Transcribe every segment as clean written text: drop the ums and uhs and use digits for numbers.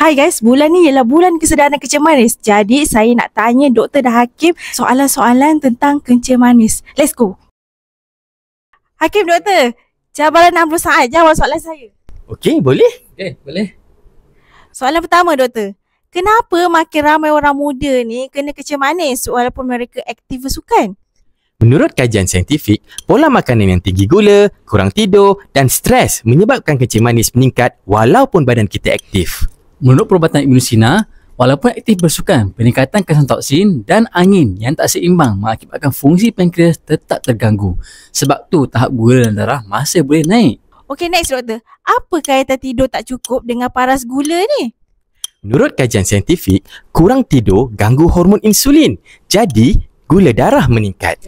Hai guys, bulan ni ialah bulan kesedaran kencing manis. Jadi saya nak tanya Dr. dan Hakim soalan-soalan tentang kencing manis. Let's go. Hakim, Doktor, cabaran 60 saat jawab soalan saya. Okey, boleh? Okey, boleh. Soalan pertama, Doktor. Kenapa makin ramai orang muda ni kena kencing manis walaupun mereka aktif bersukan? Menurut kajian saintifik, pola makanan yang tinggi gula, kurang tidur dan stres menyebabkan kencing manis meningkat walaupun badan kita aktif. Menurut perubatan Ibn Sina, walaupun aktif bersukan, peningkatan kesan toksin dan angin yang tak seimbang mengakibatkan fungsi pankreas tetap terganggu. Sebab tu tahap gula dalam darah masih boleh naik. Okey, next, Doktor. Apa kaitan tidur tak cukup dengan paras gula ni? Menurut kajian saintifik, kurang tidur ganggu hormon insulin. Jadi, gula darah meningkat.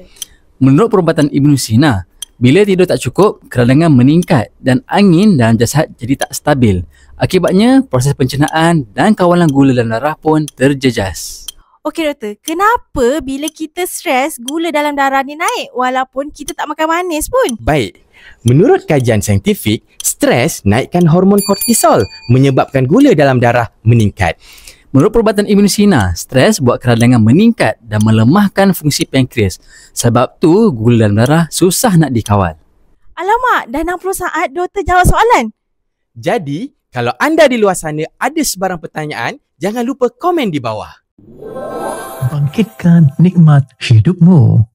Menurut perubatan Ibn Sina, bila tidur tak cukup, keradangan meningkat dan angin dalam jasad jadi tak stabil. Akibatnya, proses pencernaan dan kawalan gula dalam darah pun terjejas. Okey, Doktor. Kenapa bila kita stres, gula dalam darah ni naik walaupun kita tak makan manis pun? Baik, menurut kajian saintifik, stres naikkan hormon kortisol menyebabkan gula dalam darah meningkat. Menurut perubatan Ibn Sina, stres buat keradangan meningkat dan melemahkan fungsi pankreas. Sebab tu, gula dalam darah susah nak dikawal. Alamak, dah 60 saat Doktor jawab soalan. Jadi, kalau anda di luar sana ada sebarang pertanyaan, jangan lupa komen di bawah. Bangkitkan nikmat hidupmu.